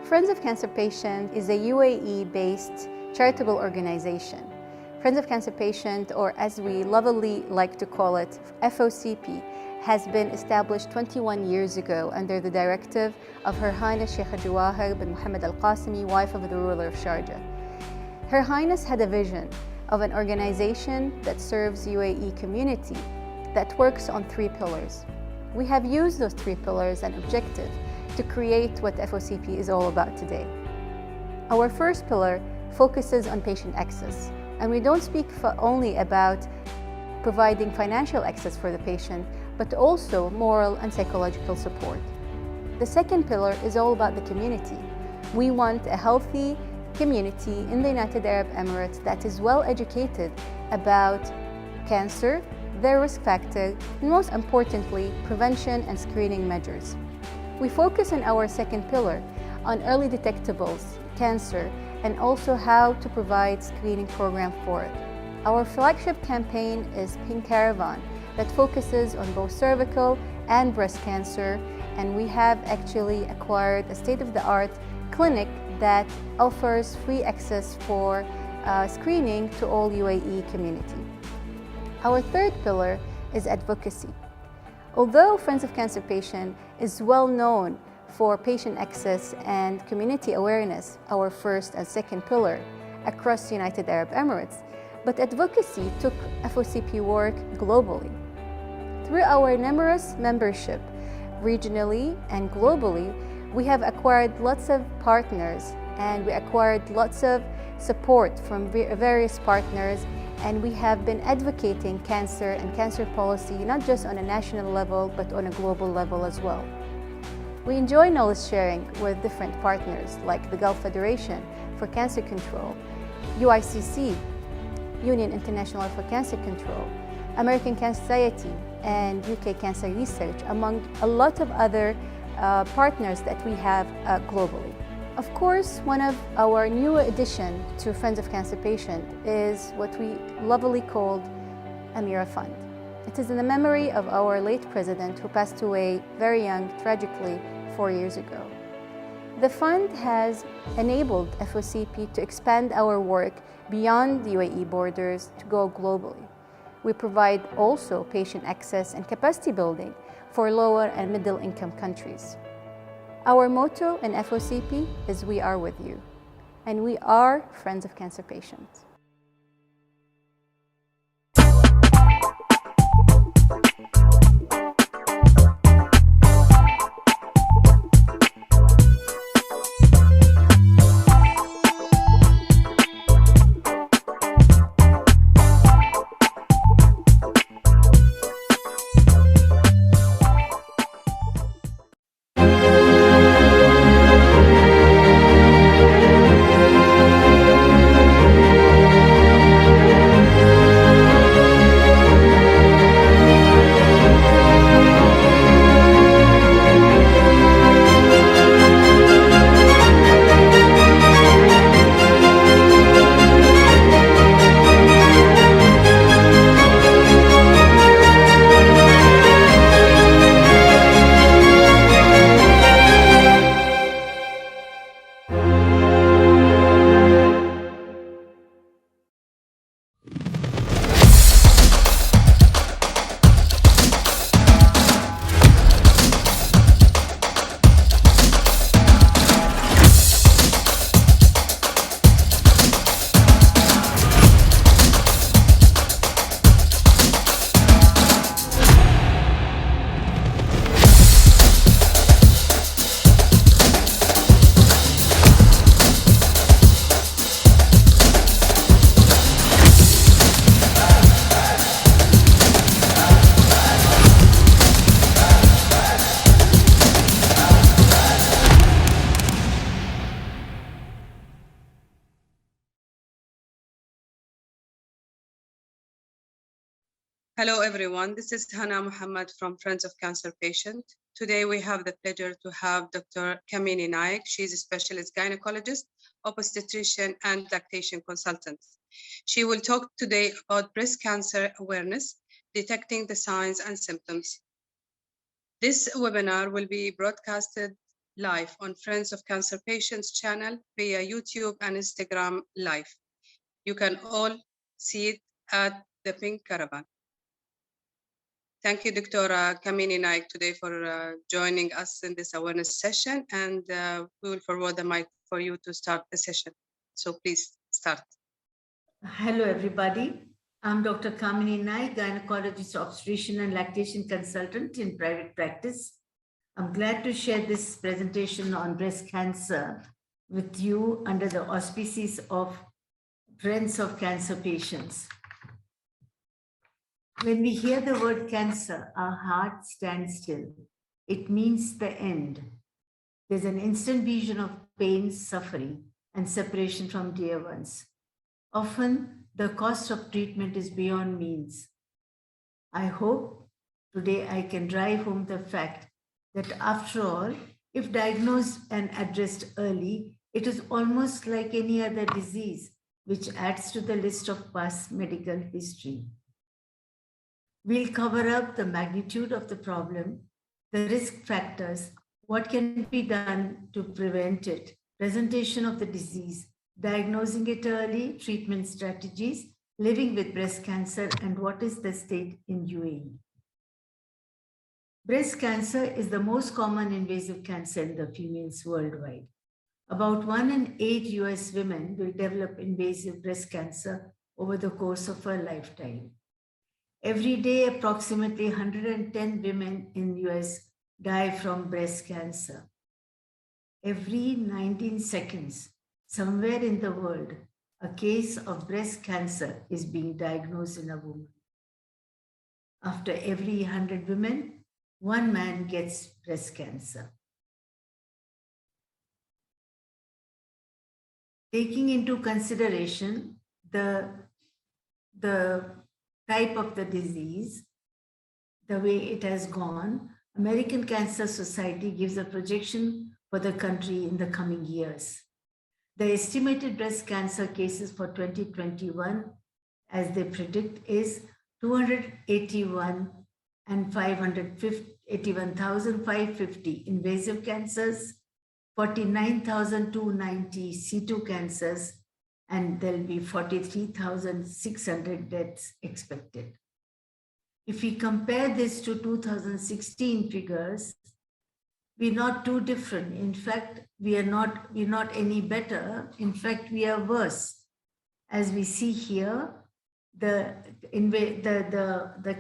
Friends of Cancer Patient is a UAE-based charitable organization. Friends of Cancer Patient, or as we lovingly like to call it, FOCP, has been established 21 years ago under the directive of Her Highness Sheikha Jawahir bin Mohammed Al Qasimi, wife of the ruler of Sharjah. Her Highness had a vision of an organization that serves UAE community that works on 3 pillars. We have used those 3 pillars and objectives to create what FOCP is all about today. Our first pillar focuses on patient access, and we don't speak only about providing financial access for the patient, but also moral and psychological support. The second pillar is all about the community. We want a healthy community in the United Arab Emirates that is well educated about cancer, their risk factor, and most importantly, prevention and screening measures. We focus on our second pillar on early detectables, cancer, and also how to provide screening program for it. Our flagship campaign is Pink Caravan that focuses on both cervical and breast cancer, and we have actually acquired a state-of-the-art clinic that offers free access for screening to all UAE community. Our third pillar is advocacy. Although Friends of Cancer Patient is well known for patient access and community awareness, our first and second pillar across the United Arab Emirates, but advocacy took FOCP work globally. Through our numerous membership, regionally and globally, we have acquired lots of partners and we acquired lots of support from various partners, and we have been advocating cancer and cancer policy not just on a national level but on a global level as well. We enjoy knowledge sharing with different partners like the Gulf Federation for Cancer Control, UICC, Union International for Cancer Control, American Cancer Society, and UK Cancer Research, among a lot of other partners that we have globally. Of course, one of our new addition to Friends of Cancer Patient is what we lovingly called Amira Fund. It is in the memory of our late president who passed away very young, tragically, 4 years ago. The fund has enabled FOCP to expand our work beyond the UAE borders to go globally. We provide also patient access and capacity building for lower and middle income countries. Our motto in FOCP is "We are with you," and we are Friends of Cancer Patients. Hello, everyone. This is Hana Muhammad from Friends of Cancer Patient. Today, we have the pleasure to have Dr. Kamini Naik. She's a specialist gynecologist, obstetrician, and lactation consultant. She will talk today about breast cancer awareness, detecting the signs and symptoms. This webinar will be broadcasted live on Friends of Cancer Patients channel via YouTube and Instagram live. You can all see it at the Pink Caravan. Thank you, Dr. Kamini Naik, today for joining us in this awareness session, and we will forward the mic for you to start the session. So please start. Hello, everybody. I'm Dr. Kamini Naik, gynecologist, obstetrician, and lactation consultant in private practice. I'm glad to share this presentation on breast cancer with you under the auspices of Friends of Cancer Patients. When we hear the word cancer, our heart stands still. It means the end. There's an instant vision of pain, suffering, and separation from dear ones. Often, the cost of treatment is beyond means. I hope today I can drive home the fact that after all, if diagnosed and addressed early, it is almost like any other disease, which adds to the list of past medical history. We'll cover up the magnitude of the problem, the risk factors, what can be done to prevent it, presentation of the disease, diagnosing it early, treatment strategies, living with breast cancer, and what is the state in UAE. Breast cancer is the most common invasive cancer in the females worldwide. About 1 in 8 US women will develop invasive breast cancer over the course of her lifetime. Every day, approximately 110 women in US die from breast cancer. Every 19 seconds, somewhere in the world, a case of breast cancer is being diagnosed in a woman. After every 100 women, 1 man gets breast cancer. Taking into consideration the type of the disease, the way it has gone, American Cancer Society gives a projection for the country in the coming years. The estimated breast cancer cases for 2021, as they predict, is 281,550 invasive cancers, 49,290 C2 cancers, and there'll be 43,600 deaths expected. If we compare this to 2016 figures, we're not too different. In fact, we're not any better. In fact, we are worse. As we see here, the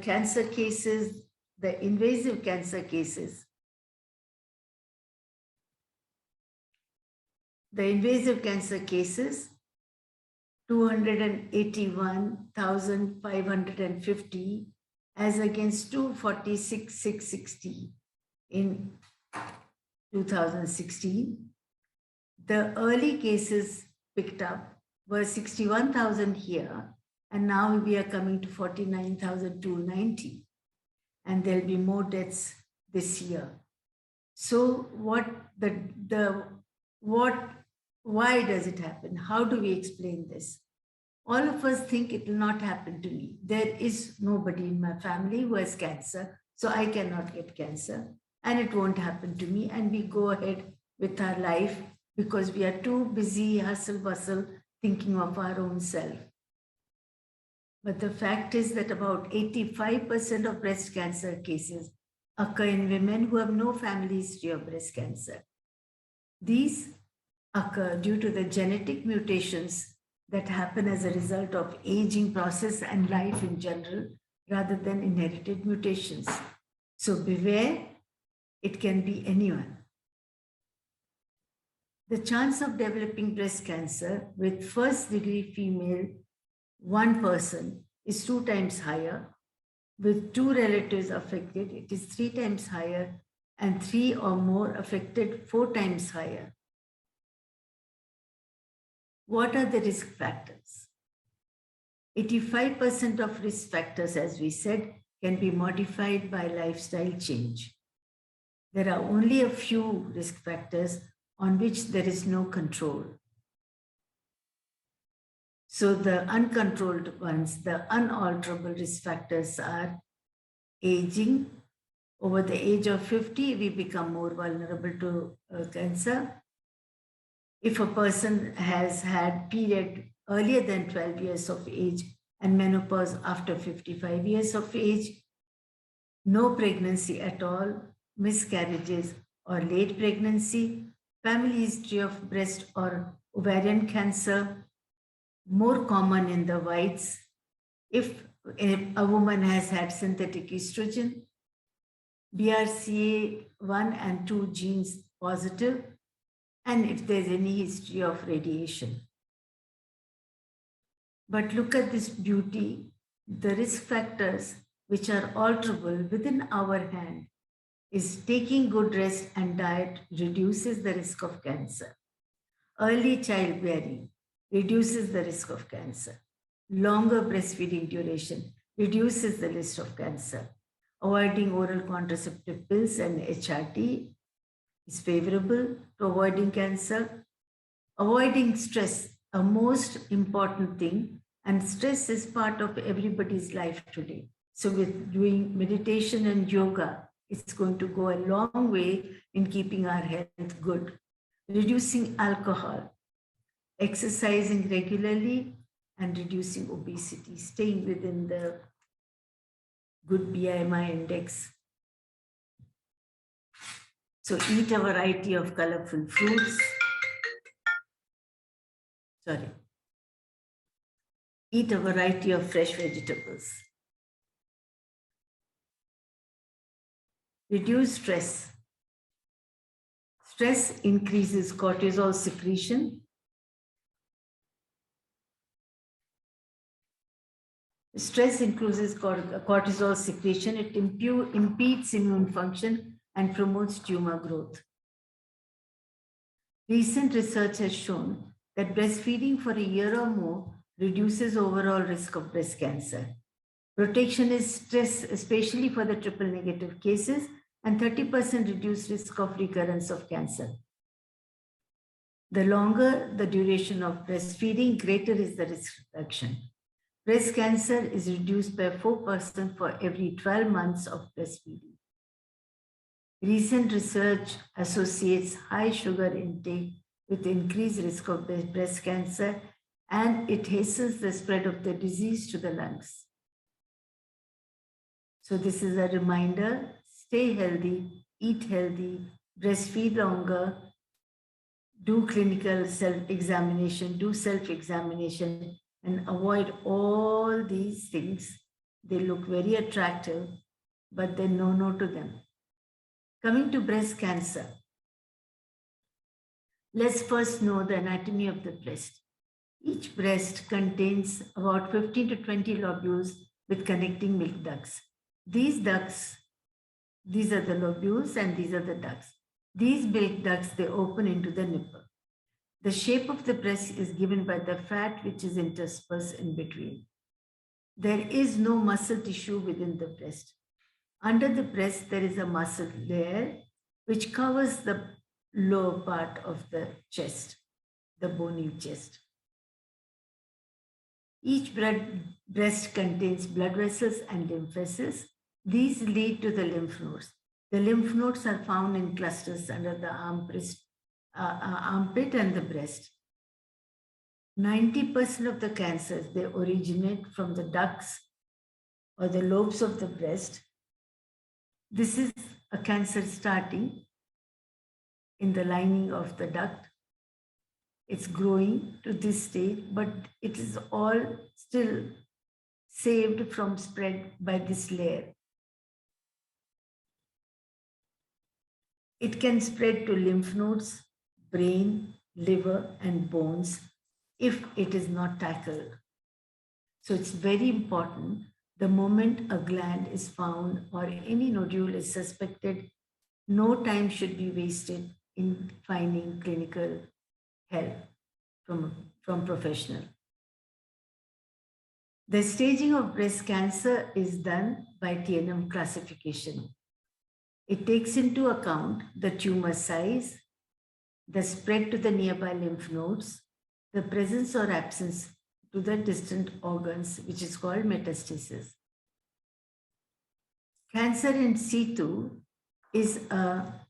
cancer cases, the invasive cancer cases, the invasive cancer cases, 281,550 as against 246,660 in 2016. The early cases picked up were 61,000 here, and now we are coming to 49,290, and there'll be more deaths this year. So why does it happen? How do we explain this? All of us think it will not happen to me. There is nobody in my family who has cancer, so I cannot get cancer, and it won't happen to me. And we go ahead with our life because we are too busy, hustle bustle, thinking of our own self. But the fact is that about 85% of breast cancer cases occur in women who have no family history of breast cancer. These occur due to the genetic mutations that happen as a result of aging process and life in general, rather than inherited mutations. So beware, it can be anyone. The chance of developing breast cancer with first-degree female, 1 person, is 2 times higher. With 2 relatives affected, it is 3 times higher, and 3 or more affected, 4 times higher. What are the risk factors? 85% of risk factors, as we said, can be modified by lifestyle change. There are only a few risk factors on which there is no control. So the uncontrolled ones, the unalterable risk factors are aging, Over the age of 50, we become more vulnerable to cancer. If a person has had period earlier than 12 years of age and menopause after 55 years of age, no pregnancy at all, miscarriages or late pregnancy, family history of breast or ovarian cancer, more common in the whites. If a woman has had synthetic estrogen, BRCA1 and 2 genes positive, and if there's any history of radiation. But look at this beauty, the risk factors which are alterable within our hand is taking good rest and diet reduces the risk of cancer. Early childbearing reduces the risk of cancer. Longer breastfeeding duration reduces the risk of cancer. Avoiding oral contraceptive pills and HRT is favorable to avoiding cancer. Avoiding stress, a most important thing, and stress is part of everybody's life today. So with doing meditation and yoga, it's going to go a long way in keeping our health good. Reducing alcohol, exercising regularly, and reducing obesity, staying within the good BMI index. So eat a variety of colorful fruits. Eat a variety of fresh vegetables. Reduce stress. Stress increases cortisol secretion. Stress increases cortisol secretion. It impedes immune function and promotes tumor growth. Recent research has shown that breastfeeding for a year or more reduces overall risk of breast cancer. Protection is stress, especially for the triple negative cases, and 30% reduced risk of recurrence of cancer. The longer the duration of breastfeeding, greater is the risk reduction. Breast cancer is reduced by 4% for every 12 months of breastfeeding. Recent research associates high sugar intake with increased risk of breast cancer, and it hastens the spread of the disease to the lungs. So this is a reminder, stay healthy, eat healthy, breastfeed longer, do clinical self-examination, do self-examination, and avoid all these things. They look very attractive, but they know no to them. Coming to breast cancer, let's first know the anatomy of the breast. Each breast contains about 15 to 20 lobules with connecting milk ducts. These ducts, these are the lobules and these are the ducts. These milk ducts, they open into the nipple. The shape of the breast is given by the fat which is interspersed in between. There is no muscle tissue within the breast. Under the breast, there is a muscle layer which covers the lower part of the chest, the bony chest. Each breast contains blood vessels and lymph vessels. These lead to the lymph nodes. The lymph nodes are found in clusters under the armpit and the breast. 90% of the cancers, they originate from the ducts or the lobes of the breast. This is a cancer starting in the lining of the duct. It's growing to this stage, but it is all still saved from spread by this layer. It can spread to lymph nodes, brain, liver, and bones if it is not tackled. So it's very important. The moment a gland is found or any nodule is suspected, no time should be wasted in finding clinical help from professional. The staging of breast cancer is done by TNM classification. It takes into account the tumor size, the spread to the nearby lymph nodes, the presence or absence to the distant organs, which is called metastasis. Cancer in situ is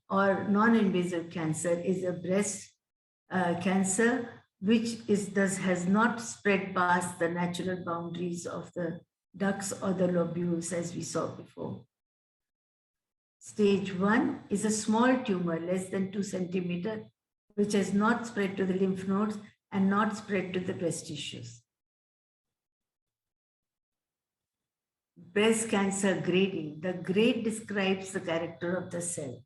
or non-invasive cancer is a breast cancer which is thus has not spread past the natural boundaries of the ducts or the lobules as we saw before. Stage 1 is a small tumor less than 2 centimeters, which has not spread to the lymph nodes and not spread to the breast tissues. Breast cancer grading. The grade describes the character of the cell,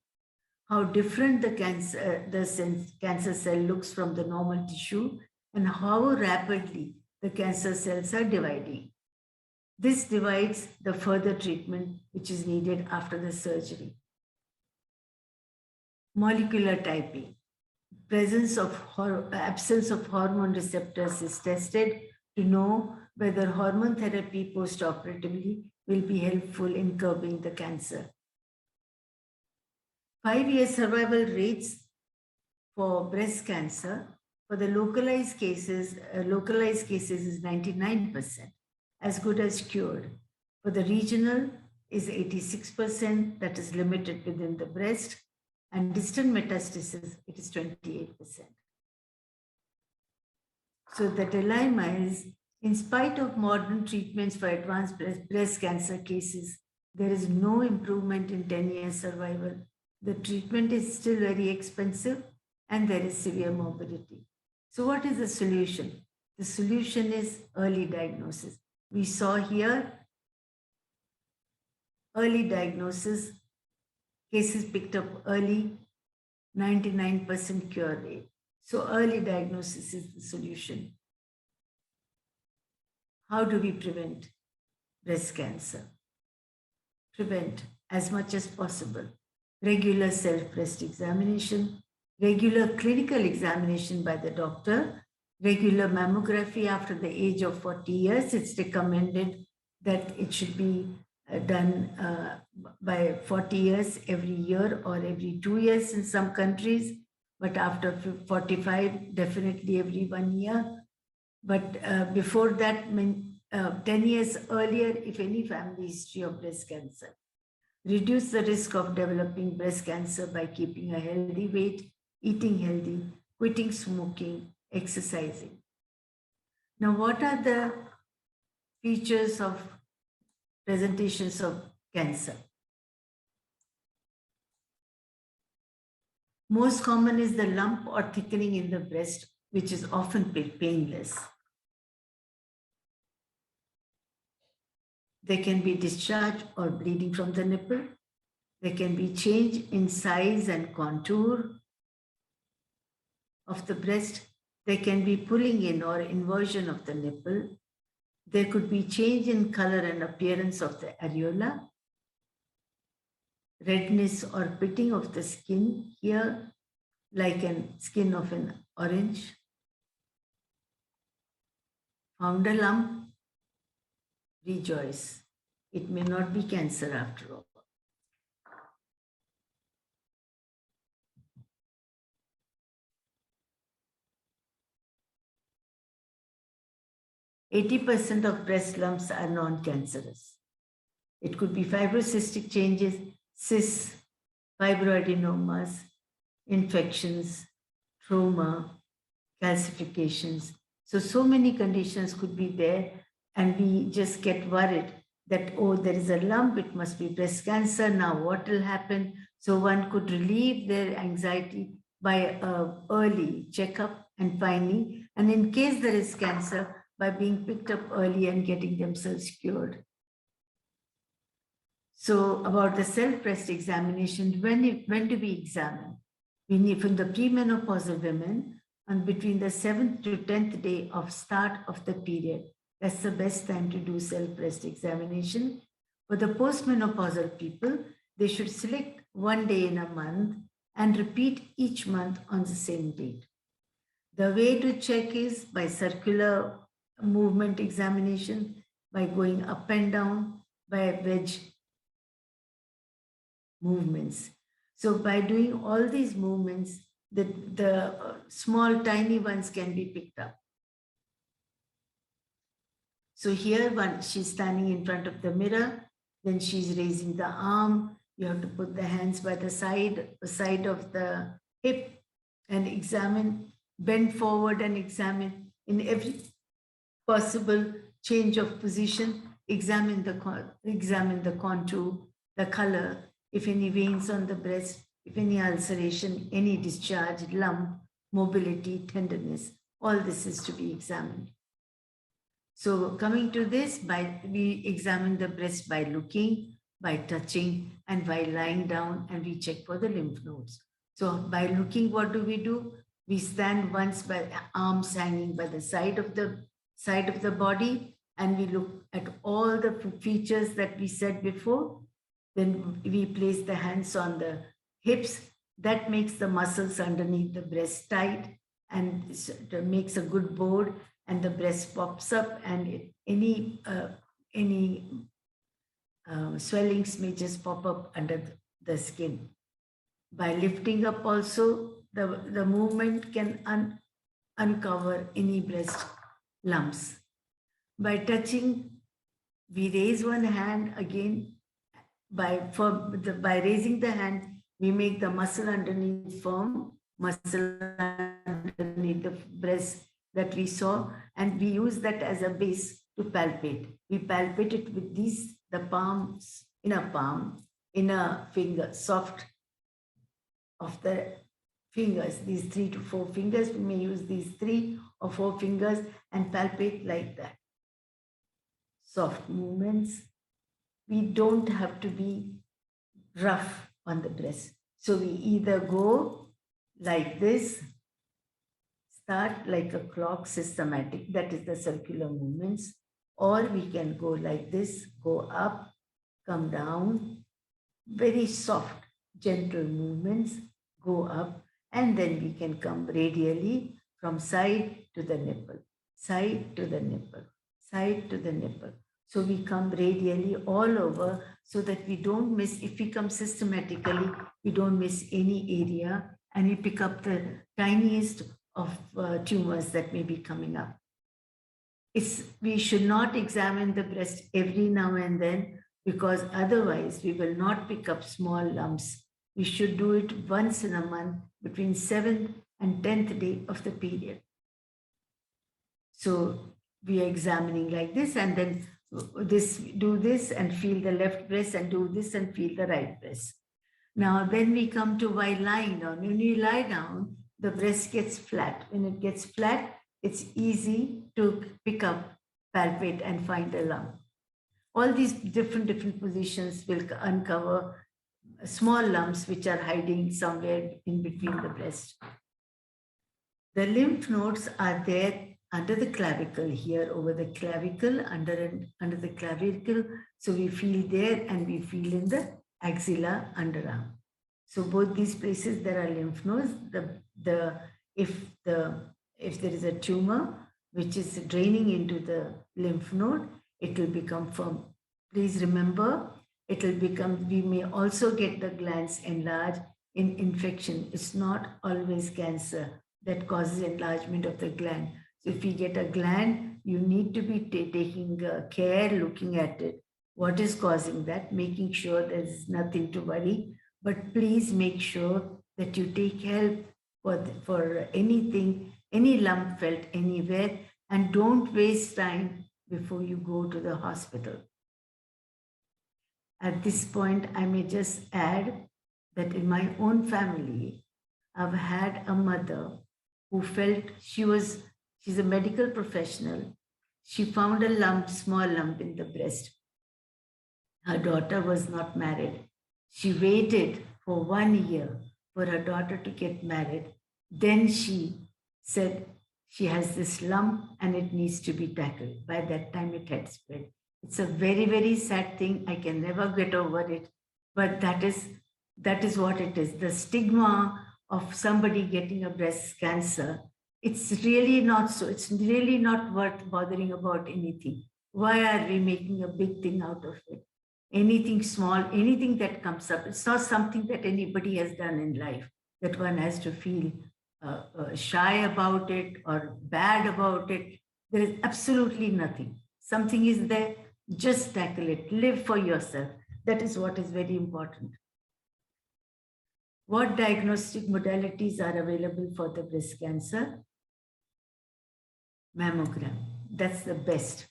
how different the cancer cell looks from the normal tissue, and how rapidly the cancer cells are dividing. This divides the further treatment which is needed after the surgery. Molecular typing. Absence of hormone receptors is tested to know whether hormone therapy post-operatively will be helpful in curbing the cancer. 5-year survival rates for breast cancer for the localized cases is 99%, as good as cured. For the regional is 86%, that is limited within the breast, and distant metastasis, it is 28%. So the dilemma is, in spite of modern treatments for advanced breast cancer cases, there is no improvement in 10-year survival. The treatment is still very expensive and there is severe morbidity. So what is the solution? The solution is early diagnosis. We saw here early diagnosis, cases picked up early, 99% cure rate. So early diagnosis is the solution. How do we prevent breast cancer? Prevent as much as possible. Regular self-breast examination, regular clinical examination by the doctor, regular mammography after the age of 40 years. It's recommended that it should be done by 40 years every year or every 2 years in some countries, but after 45, definitely every 1 year. But before that, 10 years earlier, if any family history of breast cancer. Reduce the risk of developing breast cancer by keeping a healthy weight, eating healthy, quitting smoking, exercising. Now, what are the features of presentations of cancer? Most common is the lump or thickening in the breast, which is often painless. There can be discharge or bleeding from the nipple. There can be change in size and contour of the breast. There can be pulling in or inversion of the nipple. There could be change in color and appearance of the areola. Redness or pitting of the skin here, like an skin of an orange. Found a lump. Rejoice. It may not be cancer after all. %80 of breast lumps are non-cancerous. It could be fibrocystic changes, cysts, fibroadenomas, infections, trauma, calcifications. So many conditions could be there, and we just get worried that, oh, there is a lump, it must be breast cancer, now what will happen? So one could relieve their anxiety by an early checkup and finding, and in case there is cancer, by being picked up early and getting themselves cured. So about the self-breast examination, when do we examine? We need from the premenopausal women and between the 7th to 10th day of start of the period. That's the best time to do self-breast examination. For the postmenopausal people, they should select one day in a month and repeat each month on the same date. The way to check is by circular movement examination, by going up and down, by wedge movements. So by doing all these movements, the small tiny ones can be picked up. So here she's standing in front of the mirror. Then she's raising the arm. You have to put the hands by the side of the hip and examine, bend forward and examine in every possible change of position. Examine the contour, the color, if any veins on the breast, if any ulceration, any discharge, lump, mobility, tenderness, all this is to be examined. So coming to this, we examine the breast by looking, by touching, and by lying down, and we check for the lymph nodes. So by looking, what do? We stand once by arms hanging by the side of the body, and we look at all the features that we said before. Then we place the hands on the hips. That makes the muscles underneath the breast tight and makes a good board, and the breast pops up, and any swellings may just pop up under the skin. By lifting up also, the movement can uncover any breast lumps. By touching, we raise one hand again. By raising the hand, we make the muscle underneath firm, muscle underneath the breast that we saw, and we use that as a base to palpate. We palpate it with the palms, inner finger, soft of the fingers, these 3 to 4 fingers. We may use these 3 or 4 fingers and palpate like that. Soft movements. We don't have to be rough on the breast. So we either go like this, start like a clock, systematic, that is the circular movements, or we can go like this, go up, come down, very soft, gentle movements, go up, and then we can come radially from side to the nipple, side to the nipple, side to the nipple. So we come radially all over so that we don't miss. If we come systematically, we don't miss any area, and we pick up the tiniest of tumors that may be coming up. We should not examine the breast every now and then, because otherwise we will not pick up small lumps. We should do it once in a month between 7th and 10th day of the period. So we are examining like this, and then do this and feel the left breast, and do this and feel the right breast. Now then we come to while lying down. When you lie down, the breast gets flat. When it gets flat, it's easy to pick up, palpate, and find a lump. All these different positions will uncover small lumps which are hiding somewhere in between the breast. The lymph nodes are there under the clavicle, here over the clavicle, under the clavicle. So we feel there, and we feel in the axilla underarm. So both these places there are lymph nodes. If there is a tumor which is draining into the lymph node, it will become firm. Please remember, it will become. We may also get the glands enlarged in infection. It's not always cancer that causes enlargement of the gland. So if you get a gland, you need to be taking care, looking at it. What is causing that? Making sure there's nothing to worry. But please make sure that you take help for anything, any lump felt anywhere, and don't waste time before you go to the hospital. At this point, I may just add that in my own family, I've had a mother who felt she's a medical professional. She found a small lump in the breast. Her daughter was not married. She waited for 1 year for her daughter to get married. Then she said she has this lump and it needs to be tackled. By that time, it had spread. It's a very, very sad thing. I can never get over it. But that is what it is. The stigma of somebody getting a breast cancer, it's really not so. It's really not worth bothering about anything. Why are we making a big thing out of it? Anything small, anything that comes up, it's not something that anybody has done in life that one has to feel shy about it or bad about it. There is absolutely nothing. Something is there, Just tackle it. Live for yourself. That is what is very important. What diagnostic modalities are available for the breast cancer? Mammogram. That's the best.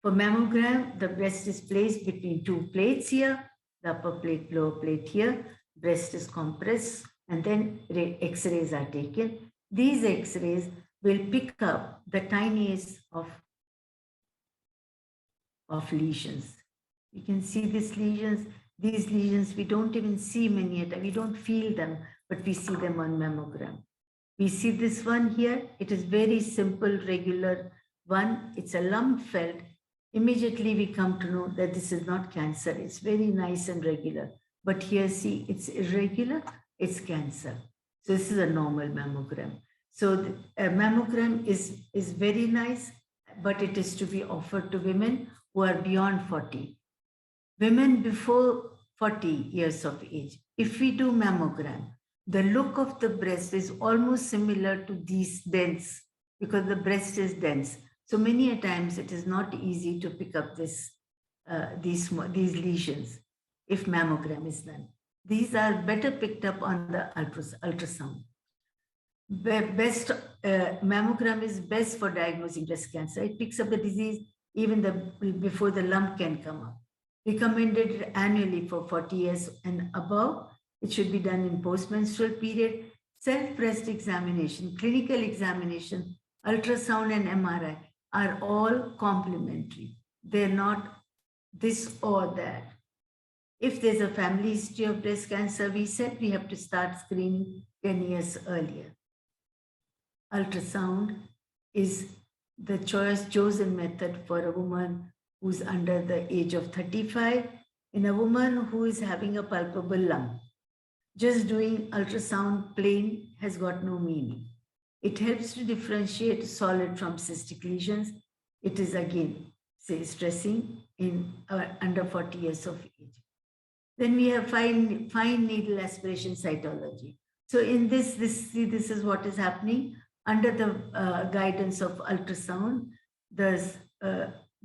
For mammogram, the breast is placed between two plates here, the upper plate, lower plate here. Breast is compressed, and then X-rays are taken. These X-rays will pick up the tiniest of lesions. You can see these lesions. These lesions, we don't even see many at all. We don't feel them, but we see them on mammogram. We see this one here. It is very simple, regular one. It's a lump felt. Immediately we come to know that this is not cancer. It's very nice and regular. But here, see, it's irregular. It's cancer. So this is a normal mammogram. So a mammogram is very nice, but it is to be offered to women who are beyond 40. Women before 40 years of age, if we do mammogram, the look of the breast is almost similar to these dense, because the breast is dense. So many a times it is not easy to pick up these lesions if mammogram is done. These are better picked up on the ultrasound. Mammogram is best for diagnosing breast cancer. It picks up the disease even before the lump can come up. Recommended annually for 40 years and above. It should be done in postmenstrual period. Self-breast examination, clinical examination, ultrasound and MRI are all complementary. They're not this or that. If there's a family history of breast cancer, we said we have to start screening 10 years earlier. Ultrasound is the chosen method for a woman who's under the age of 35, in a woman who is having a palpable lump. Just doing ultrasound plain has got no meaning. It helps to differentiate solid from cystic lesions. It is again, say, stressing in under 40 years of age. Then we have fine needle aspiration cytology. So in this is what is happening under the guidance of ultrasound.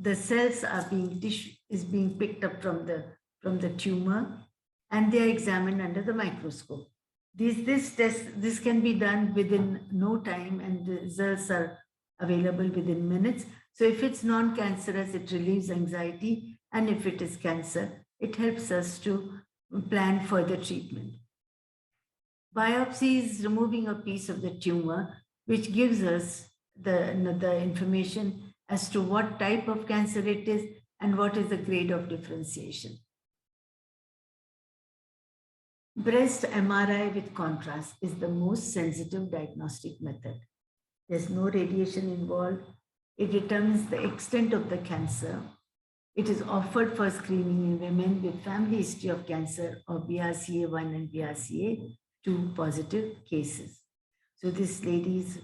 The cells are being picked up from the tumor, and they are examined under the microscope. This can be done within no time, and the results are available within minutes. So if it's non-cancerous, it relieves anxiety, and if it is cancer, it helps us to plan further treatment. Biopsy is removing a piece of the tumor, which gives us the information as to what type of cancer it is and what is the grade of differentiation. Breast MRI with contrast is the most sensitive diagnostic method. There's no radiation involved. It determines the extent of the cancer. It is offered for screening in women with family history of cancer or BRCA1 and BRCA2 positive cases. So this lady is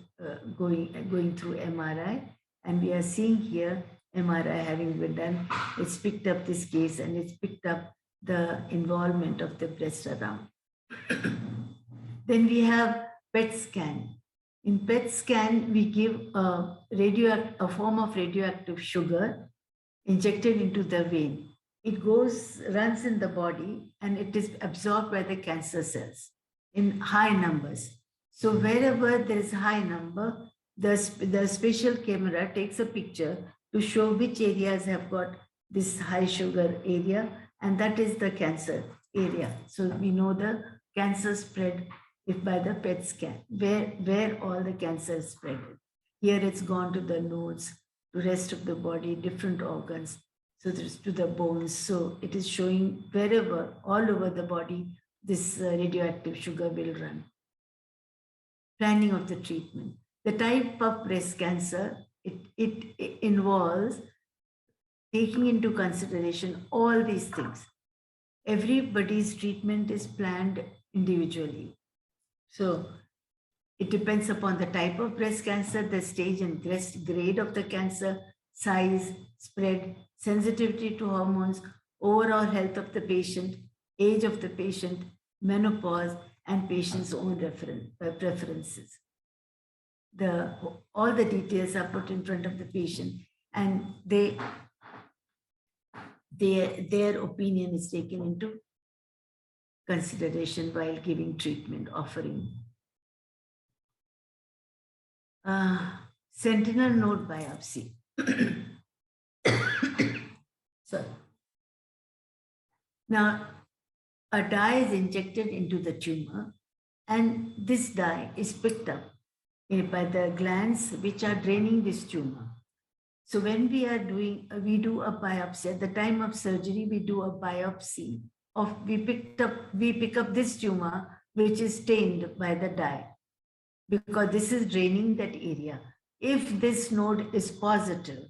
going through MRI, and we are seeing here MRI having been done. It's picked up this case, and it's picked up the involvement of the breast around. Then we have PET scan. In PET scan, we give a form of radioactive sugar injected into the vein. It runs in the body, and it is absorbed by the cancer cells in high numbers. So wherever there is a high number, the spatial camera takes a picture to show which areas have got this high sugar area, and that is the cancer area. So we know the cancer spread by the PET scan, where all the cancer is spread. Here it's gone to the nodes, to the rest of the body, different organs, so there's to the bones. So it is showing wherever, all over the body, this radioactive sugar will run. Planning of the treatment. The type of breast cancer, it involves taking into consideration all these things. Everybody's treatment is planned individually. So it depends upon the type of breast cancer, the stage and grade of the cancer, size, spread, sensitivity to hormones, overall health of the patient, age of the patient, menopause, and patient's own preferences. All the details are put in front of the patient, and their opinion is taken into consideration while giving treatment offering. Sentinel node biopsy. Sorry. Now, a dye is injected into the tumor, and this dye is picked up by the glands which are draining this tumor. So when we do a biopsy, at the time of surgery, we do a biopsy we pick up this tumor, which is stained by the dye, because this is draining that area. If this node is positive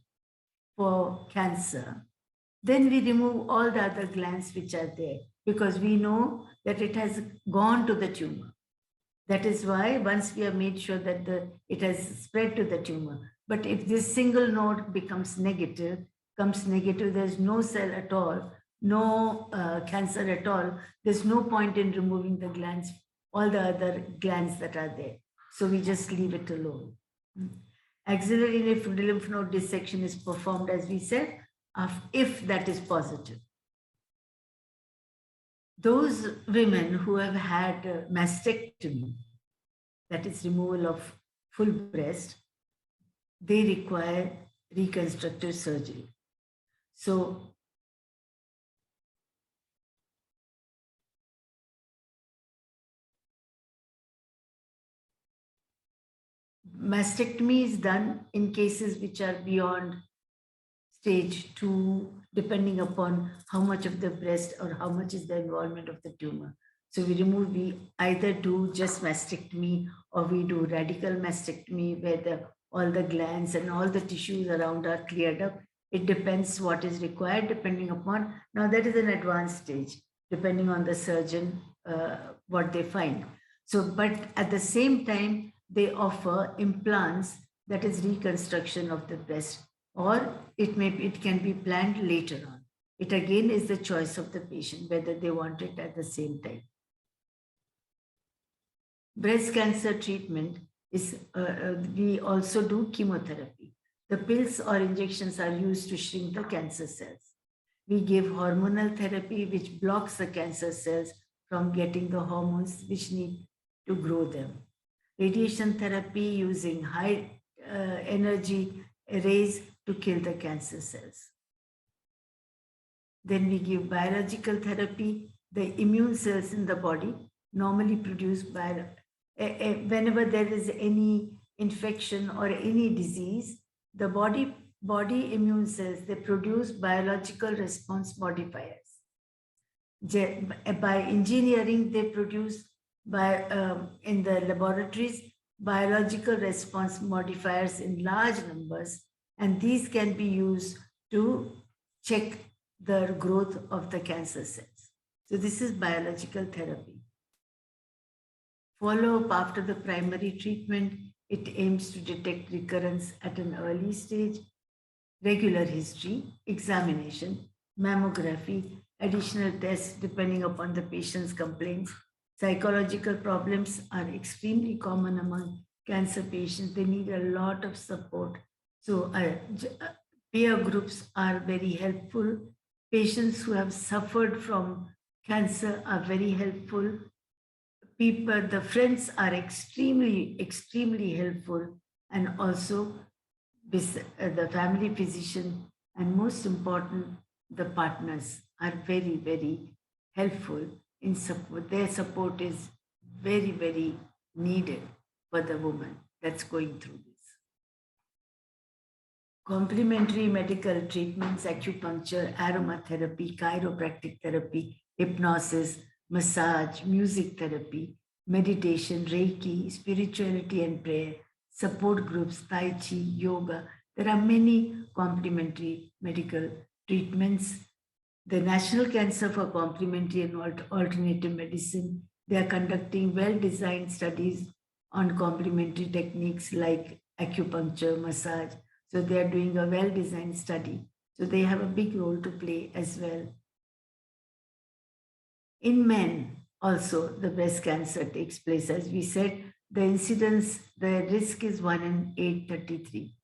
for cancer, then we remove all the other glands which are there, because we know that it has gone to the tumor. That is why once we have made sure that it has spread to the tumor. But if this single node becomes negative, there's no cell at all, no cancer at all, there's no point in removing the glands, all the other glands that are there. So we just leave it alone. Axillary lymph node dissection is performed, as we said, if that is positive. Those women who have had mastectomy, that is removal of full breast, they require reconstructive surgery. So mastectomy is done in cases which are beyond stage 2, depending upon how much of the breast or how much is the involvement of the tumor. So we either do just mastectomy, or we do radical mastectomy where all the glands and all the tissues around are cleared up. It depends what is required depending upon, now that is an advanced stage, depending on the surgeon, what they find. So, but at the same time, they offer implants, that is reconstruction of the breast, or it can be planned later on. It again is the choice of the patient, whether they want it at the same time. Breast cancer treatment is, we also do chemotherapy. The pills or injections are used to shrink the cancer cells. We give hormonal therapy, which blocks the cancer cells from getting the hormones which need to grow them. Radiation therapy using high energy rays to kill the cancer cells. Then we give biological therapy. The immune cells in the body normally produce whenever there is any infection or any disease, the body immune cells, they produce biological response modifiers. By engineering, they produce in the laboratories biological response modifiers in large numbers, and these can be used to check the growth of the cancer cells. So this is biological therapy. Follow-up after the primary treatment, it aims to detect recurrence at an early stage. Regular history, examination, mammography, additional tests depending upon the patient's complaints. Psychological problems are extremely common among cancer patients. They need a lot of support. So peer groups are very helpful. Patients who have suffered from cancer are very helpful. The friends are extremely, extremely helpful, and also the family physician, and most important, the partners are very, very helpful in support. Their support is very, very needed for the woman that's going through this. Complementary medical treatments, acupuncture, aromatherapy, chiropractic therapy, hypnosis, massage, music therapy, meditation, Reiki, spirituality and prayer, support groups, Tai Chi, yoga. There are many complementary medical treatments. The National Cancer for Complementary and Alternative Medicine, they are conducting well-designed studies on complementary techniques like acupuncture, massage. So they are doing a well-designed study. So they have a big role to play as well. In men, also, the breast cancer takes place. As we said, the incidence, the risk is 1 in 833.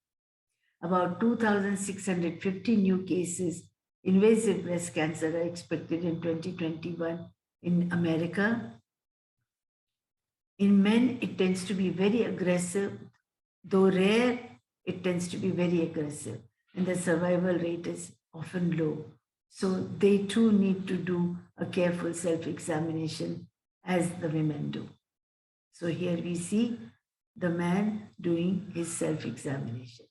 About 2,650 new cases invasive breast cancer are expected in 2021 in America. In men, it tends to be very aggressive. Though rare, it tends to be very aggressive, and the survival rate is often low. So they too need to do a careful self-examination as the women do. So here we see the man doing his self-examination.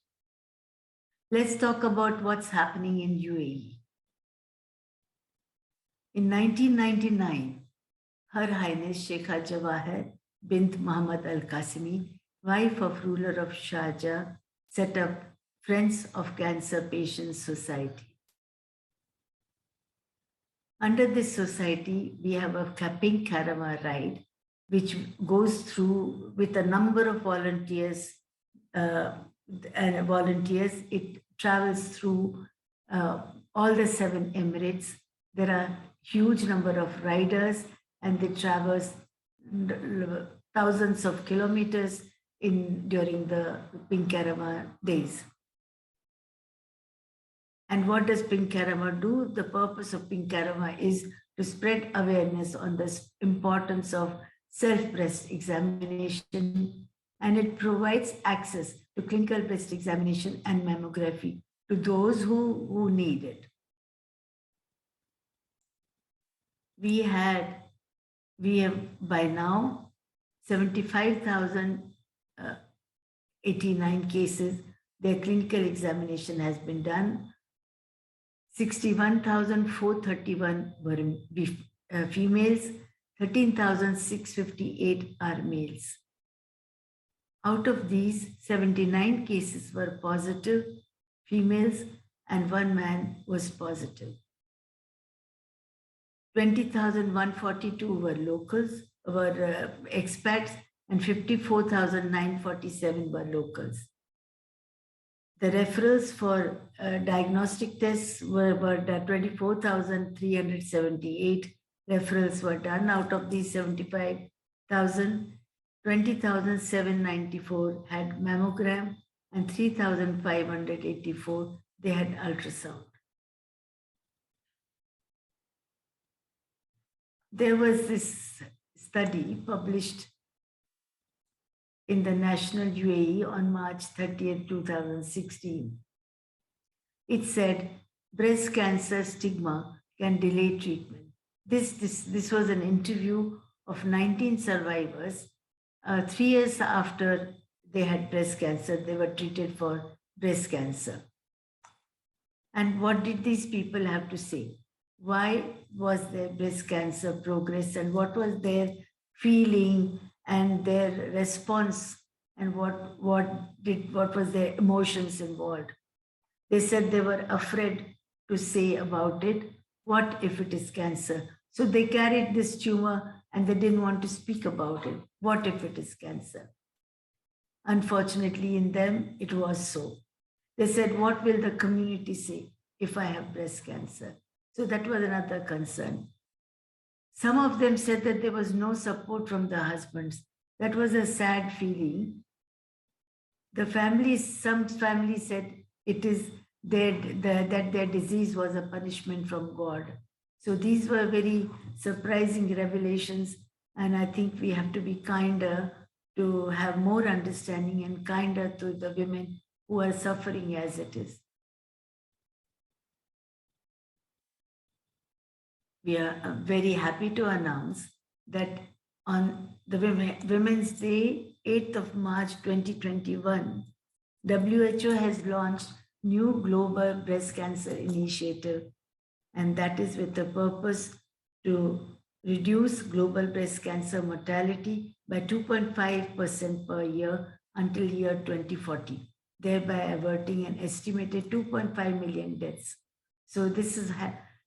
Let's talk about what's happening in UAE. In 1999, Her Highness Sheikha Jawahar bint Muhammad Al Qasimi, wife of ruler of Sharjah, set up Friends of Cancer Patients Society. Under this society, we have a Pink Caravan ride, which goes through with a number of volunteers. It travels through all the 7 Emirates. There are huge number of riders, and they traverse thousands of kilometers during the Pink Caravan days. And what does Pink Caravan do? The purpose of Pink Caravan is to spread awareness on the importance of self-breast examination, and it provides access to clinical breast examination and mammography to those who need it. We have by now 75,089 cases. Their clinical examination has been done. 61,431 were females, 13,658 are males. Out of these, 79 cases were positive females and 1 man was positive. 20,142 were locals, were expats, and 54,947 were locals. The referrals for diagnostic tests were 24,378 referrals were done. Out of these 75,000, 20,794 had mammogram and 3,584 they had ultrasound. There was this study published in the National UAE on March 30th, 2016. It said breast cancer stigma can delay treatment. This was an interview of 19 survivors. 3 years after they had breast cancer, they were treated for breast cancer. And what did these people have to say? Why was their breast cancer progress, and what was their feeling and their response, and what was their emotions involved? They said they were afraid to say about it. What if it is cancer? So they carried this tumor and they didn't want to speak about it. What if it is cancer? Unfortunately, in them, it was so. They said, what will the community say if I have breast cancer? So that was another concern. Some of them said that there was no support from the husbands. That was a sad feeling. The families, some families said it is that their disease was a punishment from God. So these were very surprising revelations, and I think we have to be kinder, to have more understanding and kinder to the women who are suffering as it is. We are very happy to announce that on the Women's Day, 8th of March 2021, WHO has launched new global breast cancer initiative, and that is with the purpose to reduce global breast cancer mortality by 2.5% per year until year 2040, thereby averting an estimated 2.5 million deaths. So this is,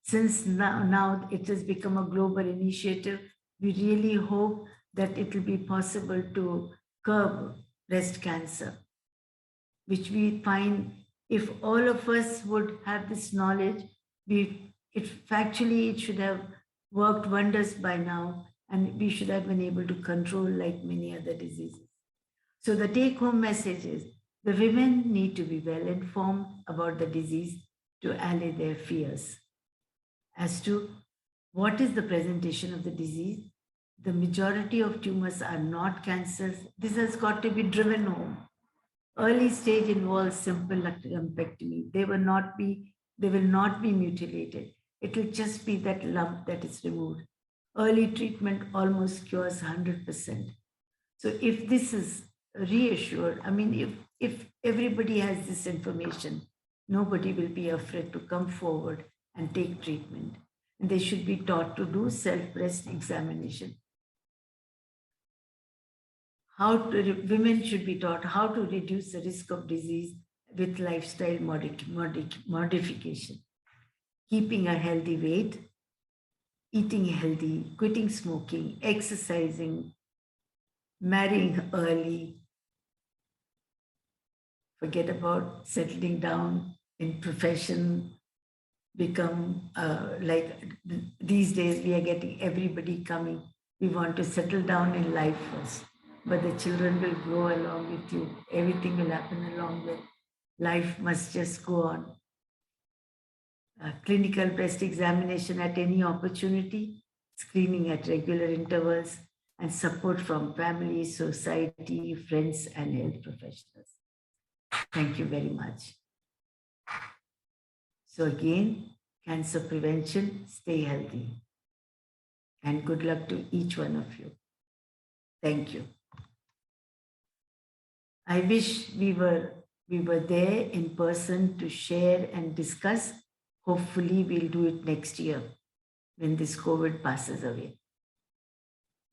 since now it has become a global initiative, we really hope that it will be possible to curb breast cancer, which we find if all of us would have this knowledge, it should have worked wonders by now, and we should have been able to control like many other diseases. So the take-home message is, The women need to be well informed about the disease to allay their fears. As to what is the presentation of the disease, the majority of tumors are not cancers. This has got to be driven home. Early stage involves simple lumpectomy. They will not be mutilated. It will just be that lump that is removed. Early treatment almost cures 100%. So if this is reassured, I mean, if everybody has this information, nobody will be afraid to come forward and take treatment. And they should be taught to do self-breast examination. Women should be taught how to reduce the risk of disease with lifestyle modification, keeping a healthy weight, eating healthy, quitting smoking, exercising, marrying early, forget about settling down in profession, become like these days we are getting everybody coming. We want to settle down in life first, but the children will grow along with you. Everything will happen along with life must just go on. Clinical breast examination at any opportunity, screening at regular intervals, and support from family, society, friends, and health professionals. Thank you very much. So again, cancer prevention, stay healthy. And good luck to each one of you. Thank you. I wish we were there in person to share and discuss. Hopefully we'll do it next year when this COVID passes away.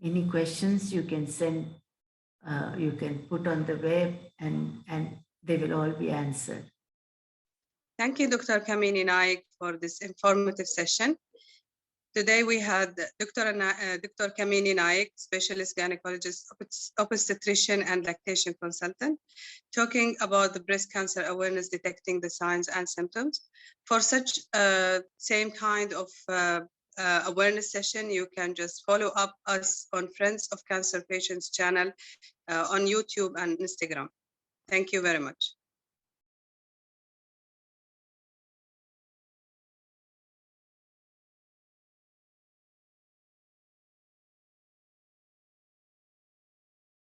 Any questions you can send, you can put on the web and they will all be answered. Thank you, Dr. Kamini Naik, for this informative session. Today we had Dr. Kamini Naik, specialist gynecologist, obstetrician, and lactation consultant, talking about the breast cancer awareness, detecting the signs and symptoms. For such same kind of awareness session, you can just follow up us on Friends of Cancer Patients channel on YouTube and Instagram. Thank you very much.